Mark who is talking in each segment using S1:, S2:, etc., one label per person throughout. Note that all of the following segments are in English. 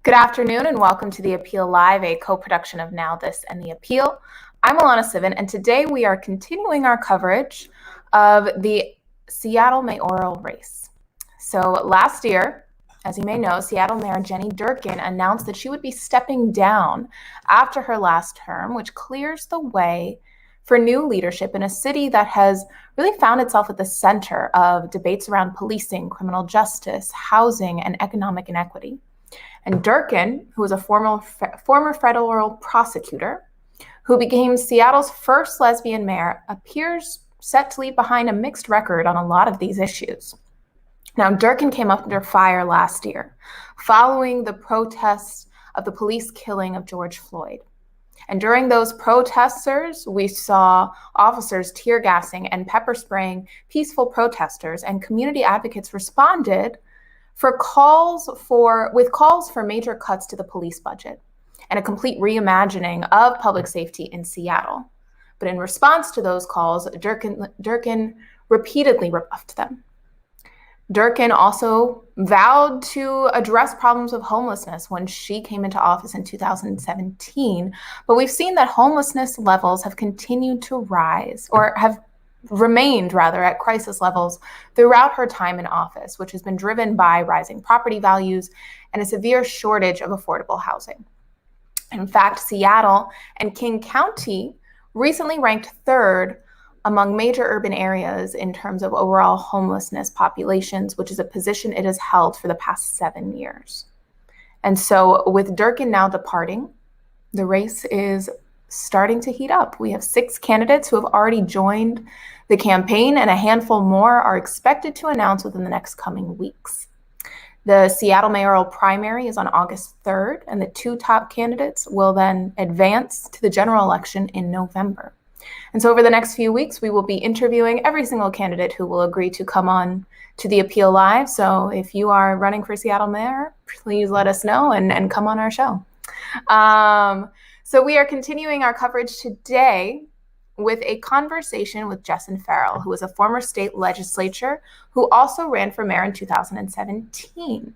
S1: Good afternoon and welcome to The Appeal Live, a co-production of Now This and The Appeal. I'm Alana Sivan, and today we are continuing our coverage of the Seattle mayoral race. So last year, as you may know, Seattle Mayor Jenny Durkan announced that she would be stepping down after her last term, which clears the way for new leadership in a city that has really found itself at the center of debates around policing, criminal justice, housing, and economic inequity. And Durkan, who was a former federal prosecutor, who became Seattle's first lesbian mayor, appears set to leave behind a mixed record on a lot of these issues. Now, Durkan came up under fire last year, following the protests of the police killing of George Floyd. And during those protesters, we saw officers tear gassing and pepper spraying peaceful protesters, and community advocates responded with calls for major cuts to the police budget and a complete reimagining of public safety in Seattle. But in response to those calls, Durkan repeatedly rebuffed them. Durkan also vowed to address problems of homelessness when she came into office in 2017, but we've seen that homelessness levels have continued to rise, or have remained rather at crisis levels throughout her time in office, which has been driven by rising property values and a severe shortage of affordable housing. In fact, Seattle and King County recently ranked third among major urban areas in terms of overall homelessness populations, which is a position it has held for the past 7 years. And so with Durkan now departing, the race is starting to heat up. We have 6 candidates who have already joined the campaign, and a handful more are expected to announce within the next coming weeks. The Seattle mayoral primary is on August 3rd, and the 2 top candidates will then advance to the general election in November. And so over the next few weeks, we will be interviewing every single candidate who will agree to come on to The Appeal Live. So if you are running for Seattle mayor, please let us know and come on our show. So we are continuing our coverage today with a conversation with Jessyn Farrell, who is a former state legislator who also ran for mayor in 2017.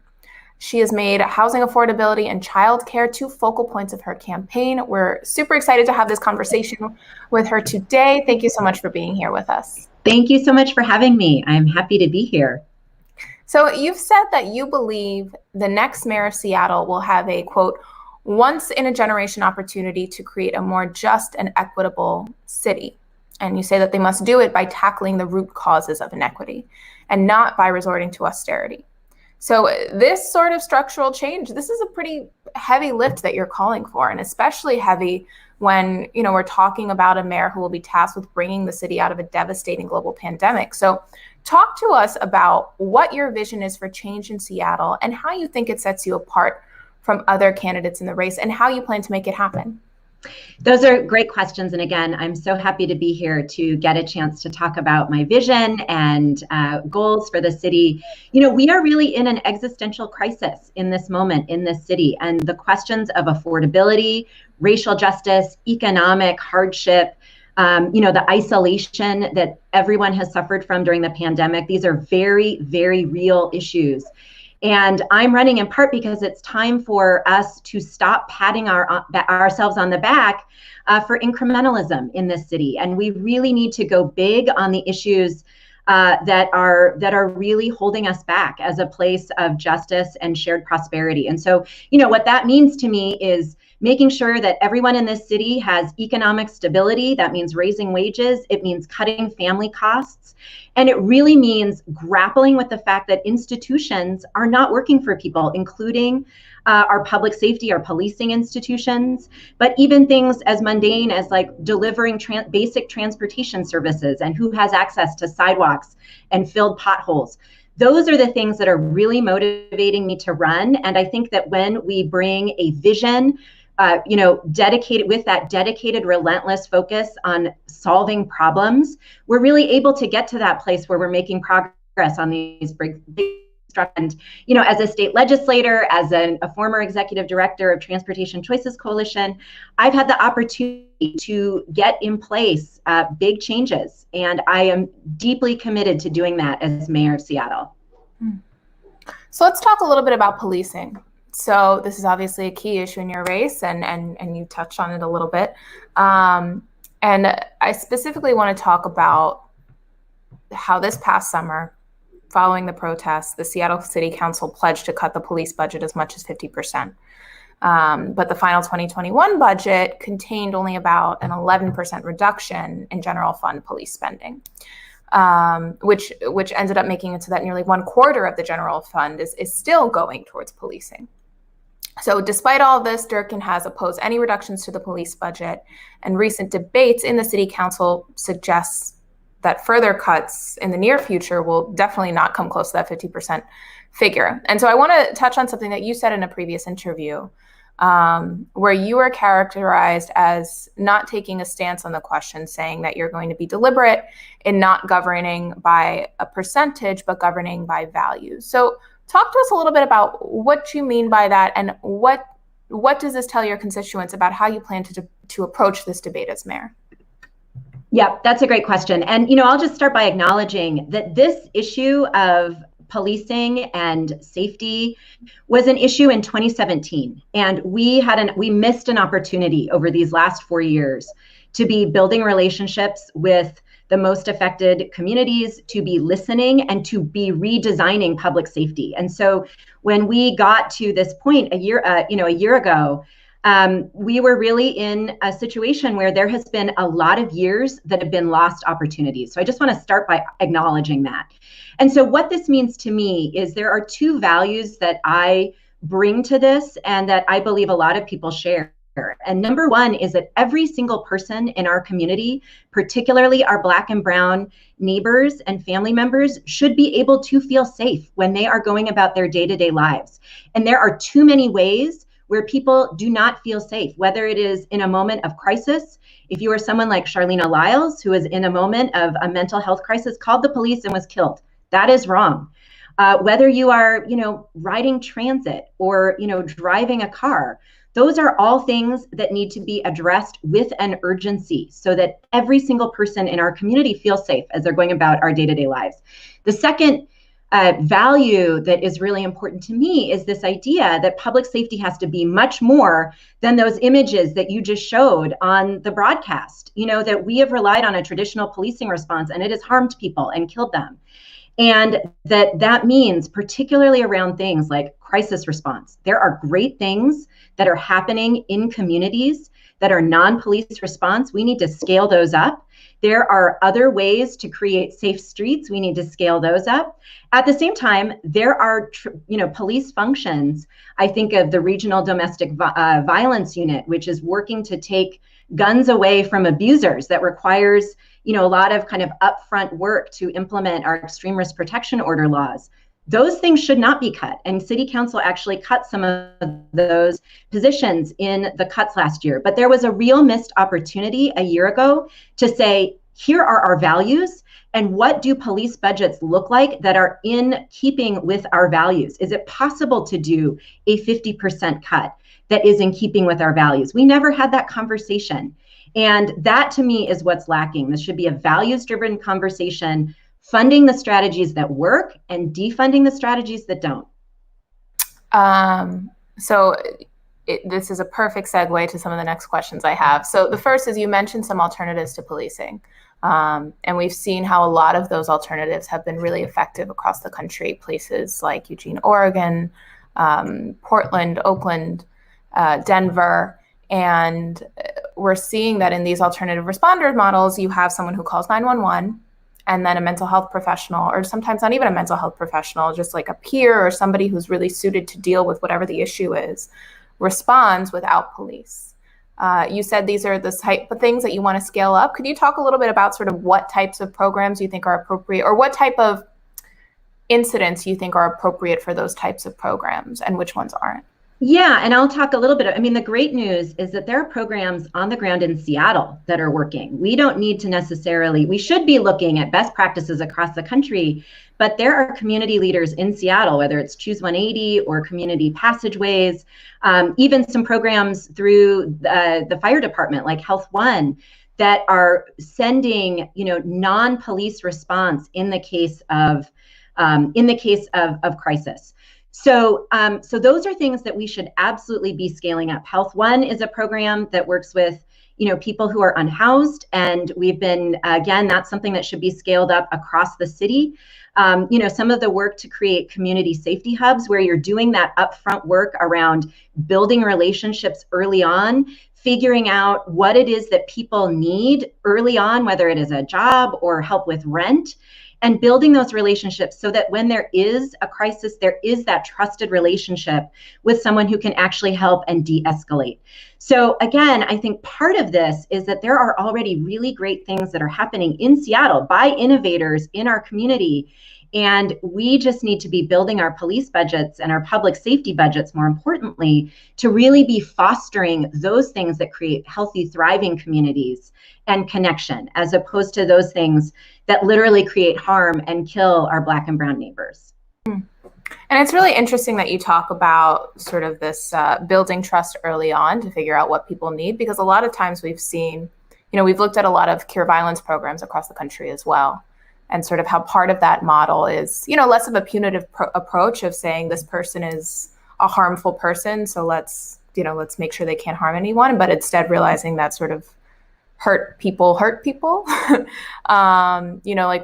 S1: She has made housing affordability and childcare 2 focal points of her campaign. We're super excited to have this conversation with her today. Thank you so much for being here with us.
S2: Thank you so much for having me. I'm happy to be here.
S1: So you've said that you believe the next mayor of Seattle will have a, quote, once-in-a-generation opportunity to create a more just and equitable city. And you say that they must do it by tackling the root causes of inequity and not by resorting to austerity. So this sort of structural change, this is a pretty heavy lift that you're calling for, and especially heavy when, we're talking about a mayor who will be tasked with bringing the city out of a devastating global pandemic. So talk to us about what your vision is for change in Seattle and how you think it sets you apart from other candidates in the race, and how you plan to make it happen.
S2: Those are great questions. And again, I'm so happy to be here to get a chance to talk about my vision and goals for the city. We are really in an existential crisis in this moment in this city, and the questions of affordability, racial justice, economic hardship, the isolation that everyone has suffered from during the pandemic, these are very, very real issues. And I'm running in part because it's time for us to stop patting ourselves on the back for incrementalism in this city. And we really need to go big on the issues that are really holding us back as a place of justice and shared prosperity. And so, what that means to me is making sure that everyone in this city has economic stability. That means raising wages. It means cutting family costs. And it really means grappling with the fact that institutions are not working for people, including our public safety, our policing institutions, but even things as mundane as like delivering basic transportation services and who has access to sidewalks and filled potholes. Those are the things that are really motivating me to run. And I think that when we bring a vision, dedicated, relentless focus on solving problems, we're really able to get to that place where we're making progress on these big and, as a state legislator, as a former executive director of Transportation Choices Coalition, I've had the opportunity to get in place big changes. And I am deeply committed to doing that as mayor of Seattle.
S1: So let's talk a little bit about policing. So this is obviously a key issue in your race, and you touched on it a little bit. And I specifically want to talk about how this past summer, following the protests, the Seattle City Council pledged to cut the police budget as much as 50%. But the final 2021 budget contained only about an 11% reduction in general fund police spending, which ended up making it so that nearly 1/4 of the general fund is still going towards policing. So despite all of this, Durkin has opposed any reductions to the police budget, and recent debates in the city council suggests that further cuts in the near future will definitely not come close to that 50% figure. And so I want to touch on something that you said in a previous interview, where you were characterized as not taking a stance on the question, saying that you're going to be deliberate in not governing by a percentage, but governing by values. So talk to us a little bit about what you mean by that, and what does this tell your constituents about how you plan to approach this debate as mayor?
S2: Yeah, that's a great question. And, I'll just start by acknowledging that this issue of policing and safety was an issue in 2017. And we missed an opportunity over these last 4 years to be building relationships with the most affected communities, to be listening, and to be redesigning public safety. And so when we got to this point a year ago, we were really in a situation where there has been a lot of years that have been lost opportunities. So I just want to start by acknowledging that. And so what this means to me is there are two values that I bring to this and that I believe a lot of people share. And number one is that every single person in our community, particularly our Black and Brown neighbors and family members, should be able to feel safe when they are going about their day-to-day lives. And there are too many ways where people do not feel safe, whether it is in a moment of crisis. If you are someone like Charlena Lyles, who was in a moment of a mental health crisis, called the police and was killed, that is wrong. Whether you are, riding transit or, driving a car, those are all things that need to be addressed with an urgency so that every single person in our community feels safe as they're going about our day-to-day lives. The second value that is really important to me is this idea that public safety has to be much more than those images that you just showed on the broadcast. That we have relied on a traditional policing response and it has harmed people and killed them. And that means, particularly around things like crisis response, there are great things that are happening in communities that are non-police response. We need to scale those up. There are other ways to create safe streets. We need to scale those up. At the same time, there are, police functions. I think of the Regional Domestic Violence Unit, which is working to take guns away from abusers. That requires, a lot of kind of upfront work to implement our extreme risk protection order laws. Those things should not be cut. And City Council actually cut some of those positions in the cuts last year. But there was a real missed opportunity a year ago to say, here are our values, and what do police budgets look like that are in keeping with our values? Is it possible to do a 50% cut that is in keeping with our values? We never had that conversation. And that, to me, is what's lacking. This should be a values-driven conversation, funding the strategies that work and defunding the strategies that don't.
S1: This is a perfect segue to some of the next questions I have. So the first is, you mentioned some alternatives to policing. And we've seen how a lot of those alternatives have been really effective across the country, places like Eugene, Oregon, Portland, Oakland, Denver. And we're seeing that in these alternative responder models, you have someone who calls 911, and then a mental health professional, or sometimes not even a mental health professional, just like a peer or somebody who's really suited to deal with whatever the issue is, responds without police. You said these are the type of things that you want to scale up. Could you talk a little bit about sort of what types of programs you think are appropriate, or what type of incidents you think are appropriate for those types of programs and which ones aren't?
S2: Yeah, and I'll talk a little bit. The great news is that there are programs on the ground in Seattle that are working. We don't need to necessarily, we should be looking at best practices across the country, but there are community leaders in Seattle, whether it's Choose 180 or Community Passageways, even some programs through the fire department like Health One that are sending, non-police response in the case of crisis. So those are things that we should absolutely be scaling up. Health One is a program that works with people who are unhoused, and we've been, again, that's something that should be scaled up across the city. Some of the work to create community safety hubs where you're doing that upfront work around building relationships early on, figuring out what it is that people need early on, whether it is a job or help with rent, and building those relationships so that when there is a crisis, there is that trusted relationship with someone who can actually help and de-escalate. So again, I think part of this is that there are already really great things that are happening in Seattle by innovators in our community. And we just need to be building our police budgets and our public safety budgets, more importantly, to really be fostering those things that create healthy, thriving communities and connection, as opposed to those things that literally create harm and kill our Black and brown neighbors.
S1: And it's really interesting that you talk about sort of this building trust early on to figure out what people need, because a lot of times we've seen, we've looked at a lot of cure violence programs across the country as well. And sort of how part of that model is, less of a punitive approach of saying this person is a harmful person, so let's make sure they can't harm anyone, but instead realizing that sort of hurt people. Like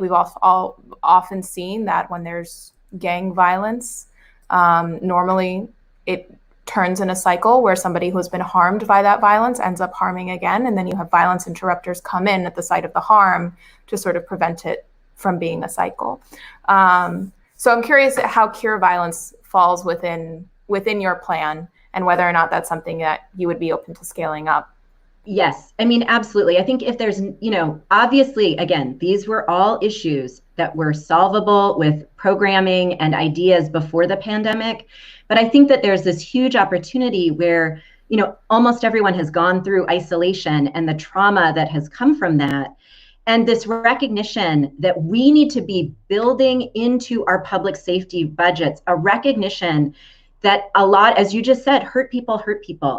S1: we've all often seen that when there's gang violence, normally it turns in a cycle where somebody who's been harmed by that violence ends up harming again, and then you have violence interrupters come in at the site of the harm to sort of prevent it from being a cycle. So I'm curious how cure violence falls within your plan and whether or not that's something that you would be open to scaling up.
S2: Yes, I mean, absolutely. I think if there's, obviously, again, these were all issues that were solvable with programming and ideas before the pandemic. But I think that there's this huge opportunity where, almost everyone has gone through isolation and the trauma that has come from that. And this recognition that we need to be building into our public safety budgets, a recognition that a lot, as you just said, hurt people,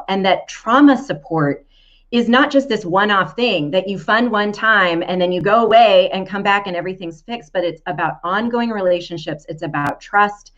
S2: and that trauma support is not just this one-off thing that you fund one time and then you go away and come back and everything's fixed, but it's about ongoing relationships, it's about trust,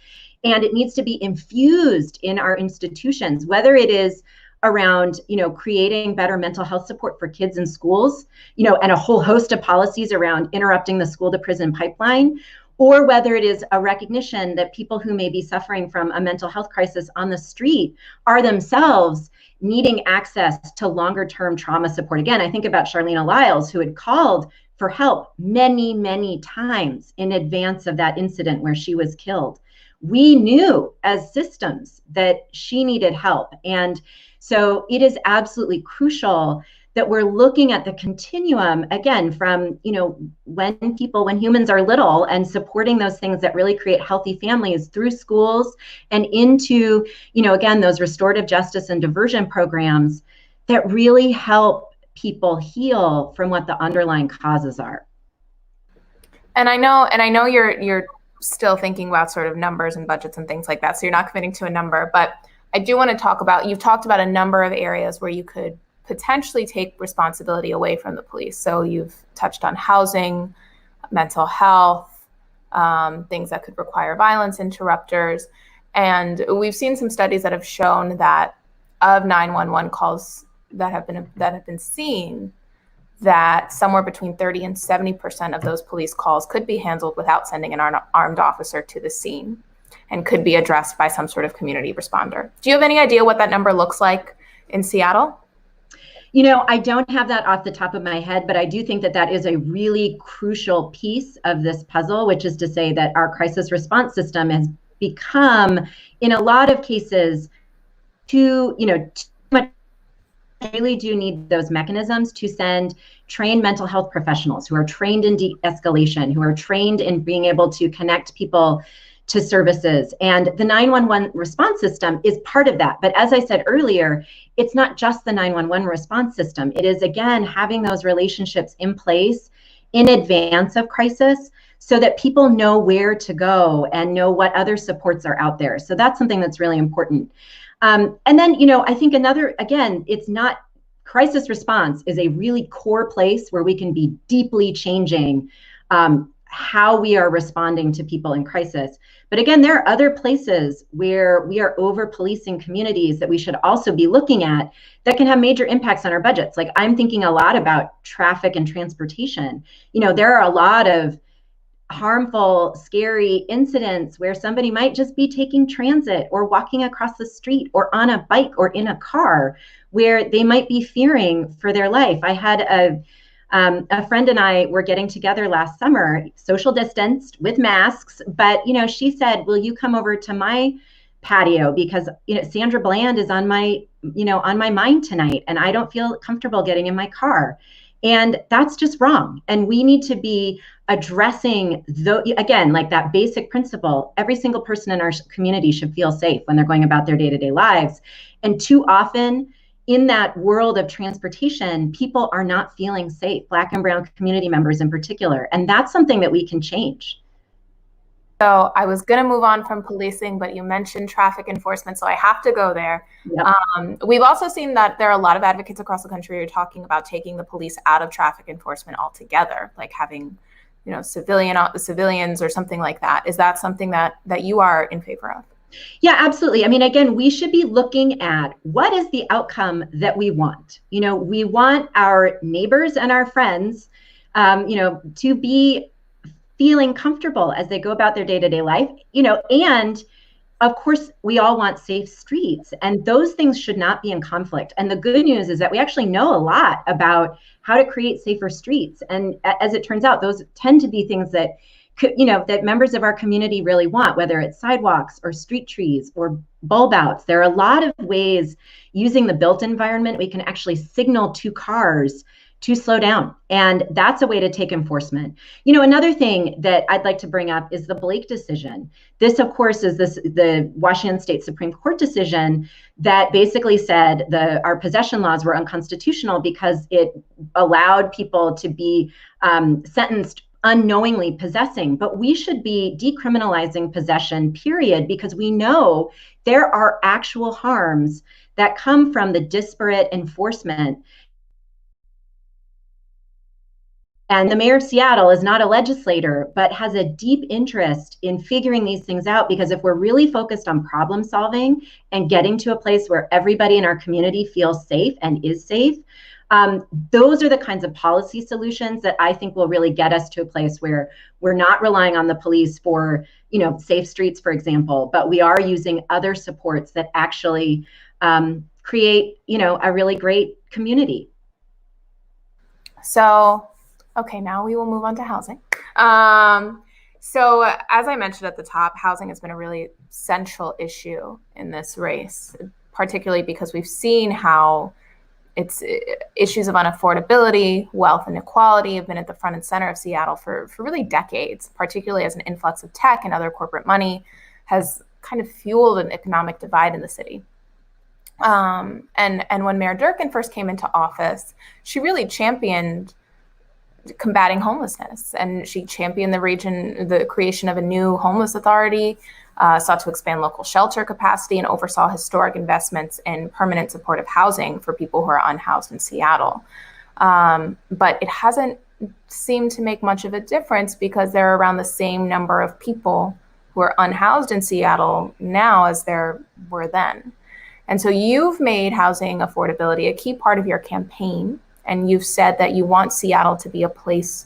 S2: and it needs to be infused in our institutions, whether it is around, creating better mental health support for kids in schools, and a whole host of policies around interrupting the school to prison pipeline, or whether it is a recognition that people who may be suffering from a mental health crisis on the street are themselves needing access to longer term trauma support. Again, I think about Charlene Lyles, who had called for help many, many times in advance of that incident where she was killed. We knew as systems that she needed help. And so it is absolutely crucial that we're looking at the continuum, again, from, when humans are little, and supporting those things that really create healthy families through schools and into, again, those restorative justice and diversion programs that really help people heal from what the underlying causes are.
S1: And I know you're still thinking about sort of numbers and budgets and things like that, so you're not committing to a number, but I do want to talk about, you've talked about a number of areas where you could potentially take responsibility away from the police. So you've touched on housing, mental health, things that could require violence interrupters. And we've seen some studies that have shown that of 911 calls that have been seen, that somewhere between 30 and 70% of those police calls could be handled without sending an armed officer to the scene, and could be addressed by some sort of community responder. Do you have any idea what that number looks like in Seattle?
S2: I don't have that off the top of my head, but I do think that that is a really crucial piece of this puzzle, which is to say that our crisis response system has become, in a lot of cases, too much. Really do need those mechanisms to send trained mental health professionals who are trained in de-escalation, who are trained in being able to connect people to services. And the 911 response system is part of that. But as I said earlier, it's not just the 911 response system. It is, again, having those relationships in place in advance of crisis so that people know where to go and know what other supports are out there. So that's something that's really important. And then, I think it's not, crisis response is a really core place where we can be deeply changing how we are responding to people in crisis. But again, there are other places where we are over policing communities that we should also be looking at that can have major impacts on our budgets. Like, I'm thinking a lot about traffic and transportation. There are a lot of harmful, scary incidents where somebody might just be taking transit or walking across the street or on a bike or in a car where they might be fearing for their life. I had a friend and I were getting together last summer, social distanced with masks, but she said, "Will you come over to my patio because Sandra Bland is on my mind tonight, and I don't feel comfortable getting in my car." And that's just wrong. And we need to be addressing again, like that basic principle. Every single person in our community should feel safe when they're going about their day-to-day lives. And too often, in that world of transportation, people are not feeling safe, Black and brown community members in particular. And that's something that we can change.
S1: So I was going to move on from policing, but you mentioned traffic enforcement, so I have to go there.
S2: Yep.
S1: We've also seen that there are a lot of advocates across the country who are talking about taking the police out of traffic enforcement altogether, like having, civilians or something like that. Is that something that you are in favor of?
S2: Yeah, absolutely. I mean, again, we should be looking at what is the outcome that we want. We want our neighbors and our friends, to be feeling comfortable as they go about their day-to-day life, and of course, we all want safe streets, and those things should not be in conflict. And the good news is that we actually know a lot about how to create safer streets. And as it turns out, those tend to be things that that members of our community really want, whether it's sidewalks or street trees or bulb outs. There are a lot of ways using the built environment we can actually signal to cars to slow down. And that's a way to take enforcement. Another thing that I'd like to bring up is the Blake decision. This, of course, is the Washington State Supreme Court decision that basically said our possession laws were unconstitutional because it allowed people to be sentenced unknowingly possessing. But we should be decriminalizing possession, period, because we know there are actual harms that come from the disparate enforcement. And the mayor of Seattle is not a legislator, but has a deep interest in figuring these things out, because if we're really focused on problem solving and getting to a place where everybody in our community feels safe and is safe, those are the kinds of policy solutions that I think will really get us to a place where we're not relying on the police for, safe streets, for example, but we are using other supports that actually create, a really great community.
S1: So, okay, now we will move on to housing. So as I mentioned at the top, housing has been a really central issue in this race, particularly because we've seen how it's issues of unaffordability, wealth inequality have been at the front and center of Seattle for really decades, particularly as an influx of tech and other corporate money has kind of fueled an economic divide in the city. And when Mayor Durkan first came into office, she really championed combating homelessness, and she championed the creation of a new homeless authority, sought to expand local shelter capacity, and oversaw historic investments in permanent supportive housing for people who are unhoused in Seattle. But it hasn't seemed to make much of a difference because there are around the same number of people who are unhoused in Seattle now as there were then. And so you've made housing affordability a key part of your campaign. And you've said that you want Seattle to be a place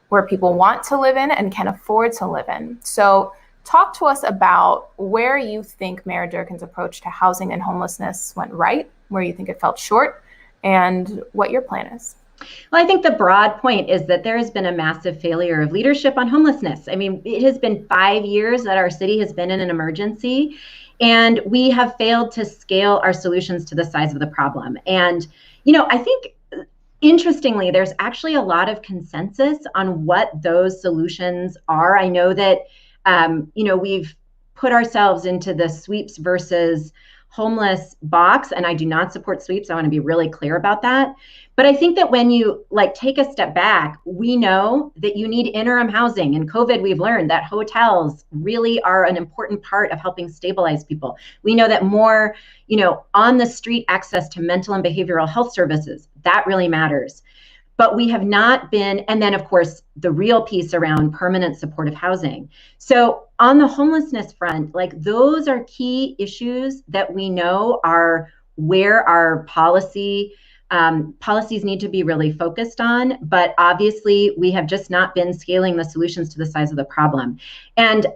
S1: where people want to live in and can afford to live in. So talk to us about where you think Mayor Durkan's approach to housing and homelessness went right, where you think it fell short, and what your plan is.
S2: Well, I think the broad point is that there has been a massive failure of leadership on homelessness. I mean, it has been 5 years that our city has been in an emergency, and we have failed to scale our solutions to the size of the problem. And, I think interestingly, there's actually a lot of consensus on what those solutions are. I know that, we've put ourselves into the sweeps versus homeless box, and I do not support sweeps. I want to be really clear about that. But I think that when you take a step back, we know that you need interim housing. In COVID, we've learned that hotels really are an important part of helping stabilize people. We know that more, on the street access to mental and behavioral health services, that really matters. but we have not been, and then of course, the real piece around permanent supportive housing. So on the homelessness front, like those are key issues that we know are where our policies need to be really focused on, but obviously we have just not been scaling the solutions to the size of the problem. And,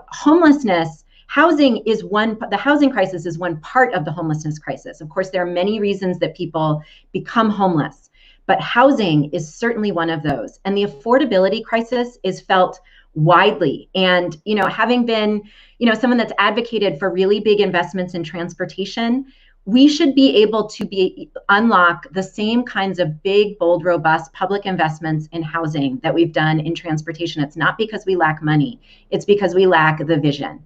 S2: homelessness, the housing crisis is one part of the homelessness crisis. Of course, there are many reasons that people become homeless, but housing is certainly one of those. And the affordability crisis is felt widely. And, having been, someone that's advocated for really big investments in transportation, we should be able to unlock the same kinds of big, bold, robust public investments in housing that we've done in transportation. It's not because we lack money, it's because we lack the vision.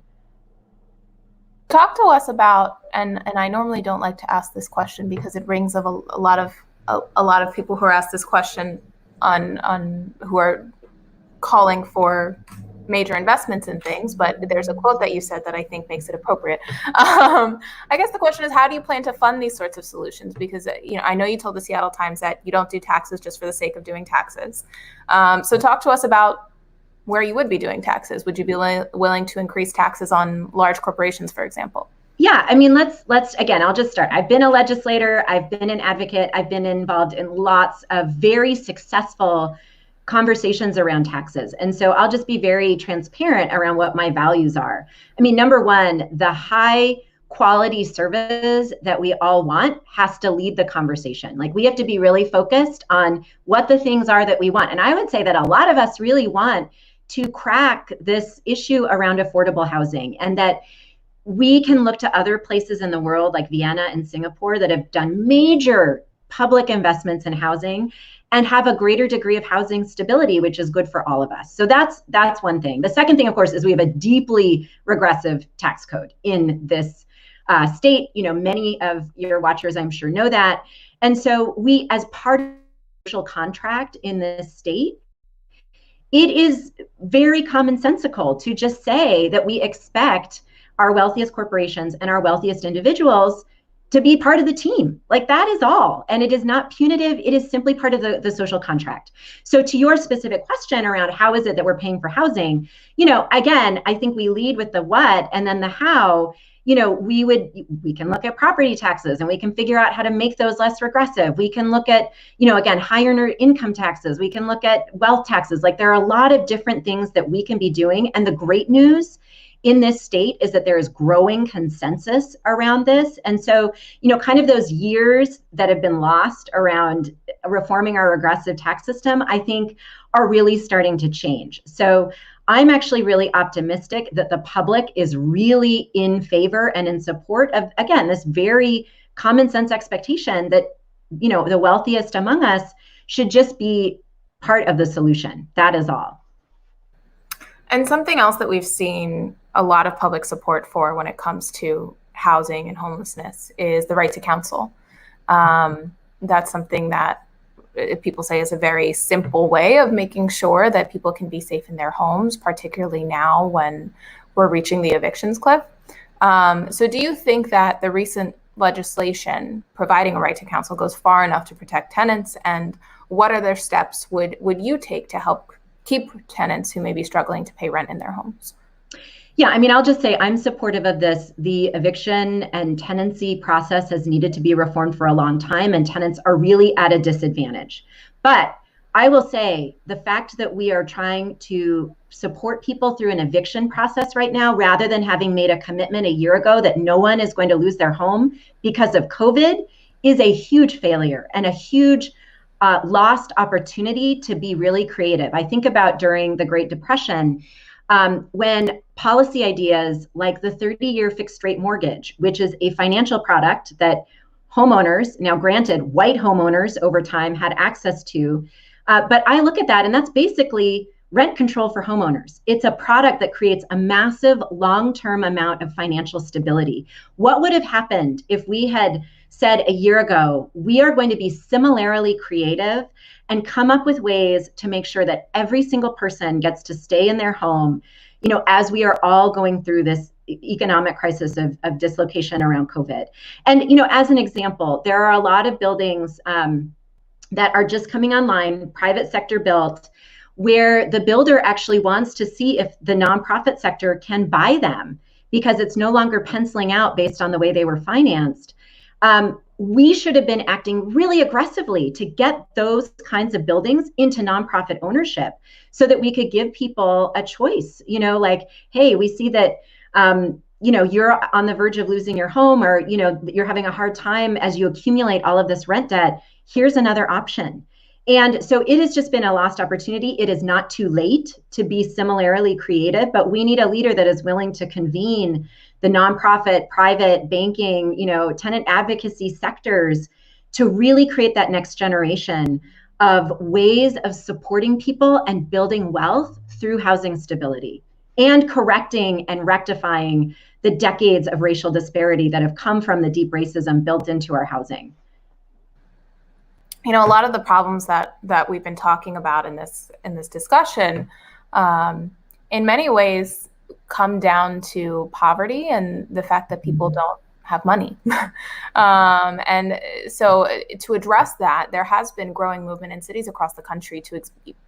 S1: Talk to us about, and I normally don't like to ask this question because it rings of a lot of people who are asked this question on who are calling for major investments in things, but there's a quote that you said that I think makes it appropriate. I guess the question is, how do you plan to fund these sorts of solutions? Because I know you told the Seattle Times that you don't do taxes just for the sake of doing taxes. So talk to us about where you would be doing taxes. Would you be willing to increase taxes on large corporations, for example?
S2: Yeah, I mean, let's again, I'll just start. I've been a legislator, I've been an advocate, I've been involved in lots of very successful conversations around taxes. And so I'll just be very transparent around what my values are. I mean, number one, the high quality service that we all want has to lead the conversation. Like we have to be really focused on what the things are that we want. And I would say that a lot of us really want to crack this issue around affordable housing, and that we can look to other places in the world like Vienna and Singapore that have done major public investments in housing and have a greater degree of housing stability, which is good for all of us. So that's one thing. The second thing, of course, is we have a deeply regressive tax code in this state. Many of your watchers, I'm sure, know that. And so we, as part of the social contract in this state, it is very commonsensical to just say that we expect our wealthiest corporations and our wealthiest individuals to be part of the team. Like that is all. And it is not punitive. It is simply part of the social contract. So to your specific question around how is it that we're paying for housing, again, I think we lead with the what, and then the how. We can look at property taxes and we can figure out how to make those less regressive. We can look at, again, higher income taxes. We can look at wealth taxes. Like there are a lot of different things that we can be doing. And the great news in this state is that there is growing consensus around this. And so, kind of those years that have been lost around reforming our regressive tax system, I think are really starting to change. So I'm actually really optimistic that the public is really in favor and in support of, again, this very common sense expectation that, the wealthiest among us should just be part of the solution. That is all.
S1: And something else that we've seen a lot of public support for when it comes to housing and homelessness is the right to counsel. That's something that people say is a very simple way of making sure that people can be safe in their homes, particularly now when we're reaching the evictions cliff. So do you think that the recent legislation providing a right to counsel goes far enough to protect tenants? And what other steps would you take to help keep tenants who may be struggling to pay rent in their homes?
S2: Yeah, I mean, I'll just say I'm supportive of this. The eviction and tenancy process has needed to be reformed for a long time, and tenants are really at a disadvantage. But I will say the fact that we are trying to support people through an eviction process right now, rather than having made a commitment a year ago that no one is going to lose their home because of COVID, is a huge failure and a huge lost opportunity to be really creative. I think about during the Great Depression, when policy ideas like the 30-year fixed rate mortgage, which is a financial product that homeowners, now granted white homeowners over time, had access to. But I look at that and that's basically rent control for homeowners. It's a product that creates a massive long-term amount of financial stability. What would have happened if we had said a year ago, we are going to be similarly creative and come up with ways to make sure that every single person gets to stay in their home, as we are all going through this economic crisis of dislocation around COVID. And, as an example, there are a lot of buildings that are just coming online, private sector built, where the builder actually wants to see if the nonprofit sector can buy them because it's no longer penciling out based on the way they were financed. We should have been acting really aggressively to get those kinds of buildings into nonprofit ownership so that we could give people a choice, like, hey, we see that you're on the verge of losing your home, or you're having a hard time as you accumulate all of this rent debt. Here's another option. And so it has just been a lost opportunity. It is not too late to be similarly creative, but we need a leader that is willing to convene the nonprofit, private, banking, tenant advocacy sectors to really create that next generation of ways of supporting people and building wealth through housing stability and correcting and rectifying the decades of racial disparity that have come from the deep racism built into our housing.
S1: A lot of the problems that we've been talking about in this discussion, in many ways, come down to poverty and the fact that people don't have money. And so to address that, there has been growing movement in cities across the country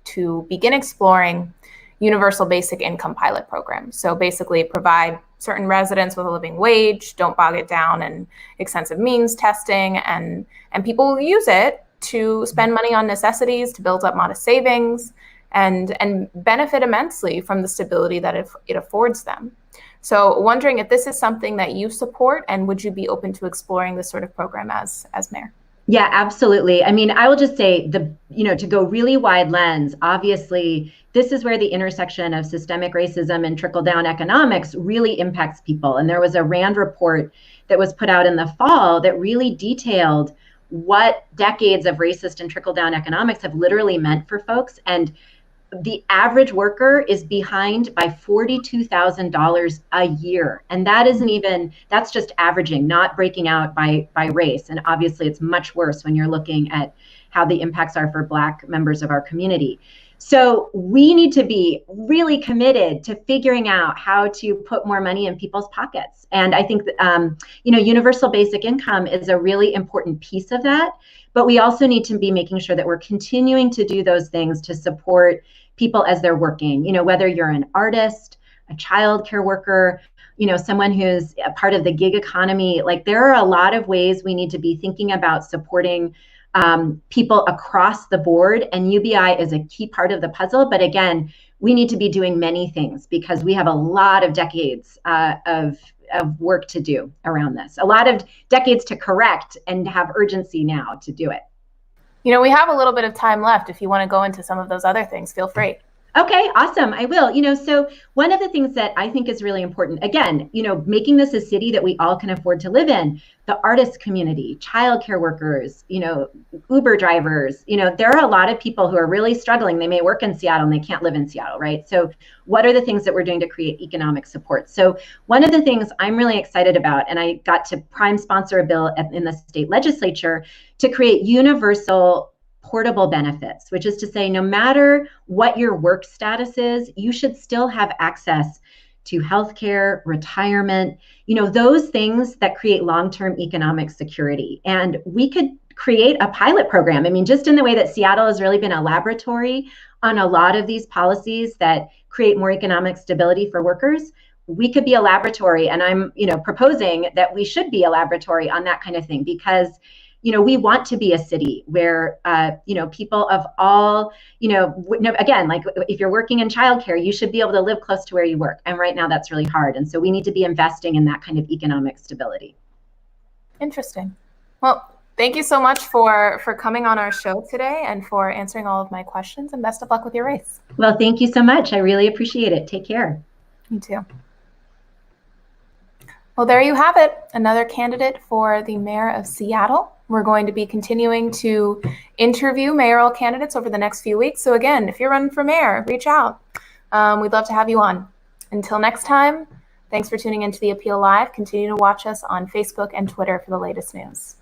S1: to begin exploring universal basic income pilot programs. So basically provide certain residents with a living wage, don't bog it down in extensive means testing, and people will use it to spend money on necessities, to build up modest savings, and benefit immensely from the stability that it affords them. So wondering if this is something that you support, and would you be open to exploring this sort of program as mayor?
S2: Yeah, absolutely. I mean, I will just say to go really wide lens, obviously, this is where the intersection of systemic racism and trickle-down economics really impacts people. And there was a RAND report that was put out in the fall that really detailed what decades of racist and trickle-down economics have literally meant for folks. And the average worker is behind by $42,000 a year. And that's just averaging, not breaking out by race. And obviously it's much worse when you're looking at how the impacts are for Black members of our community. So we need to be really committed to figuring out how to put more money in people's pockets. And I think that, universal basic income is a really important piece of that. But we also need to be making sure that we're continuing to do those things to support people as they're working, whether you're an artist, a childcare worker, someone who's a part of the gig economy. Like, there are a lot of ways we need to be thinking about supporting people across the board, and UBI is a key part of the puzzle. But again, we need to be doing many things because we have a lot of decades of work to do around this, a lot of decades to correct, and have urgency now to do it.
S1: We have a little bit of time left. If you want to go into some of those other things, feel free.
S2: Okay, awesome. I will. So one of the things that I think is really important, again, making this a city that we all can afford to live in, the artist community, childcare workers, Uber drivers, there are a lot of people who are really struggling. They may work in Seattle and they can't live in Seattle, right? So what are the things that we're doing to create economic support? So one of the things I'm really excited about, and I got to prime sponsor a bill in the state legislature to create universal portable benefits, which is to say, no matter what your work status is, you should still have access to healthcare, retirement, those things that create long-term economic security. And we could create a pilot program. I mean, just in the way that Seattle has really been a laboratory on a lot of these policies that create more economic stability for workers, we could be a laboratory. And I'm, proposing that we should be a laboratory on that kind of thing, because we want to be a city where, people of all, again, like if you're working in childcare, you should be able to live close to where you work. And right now that's really hard. And so we need to be investing in that kind of economic stability.
S1: Interesting. Well, thank you so much for coming on our show today and for answering all of my questions, and best of luck with your race.
S2: Well, thank you so much. I really appreciate it. Take care.
S1: You too. Well, there you have it. Another candidate for the mayor of Seattle. We're going to be continuing to interview mayoral candidates over the next few weeks. So again, if you're running for mayor, reach out. We'd love to have you on. Until next time, thanks for tuning into The Appeal Live. Continue to watch us on Facebook and Twitter for the latest news.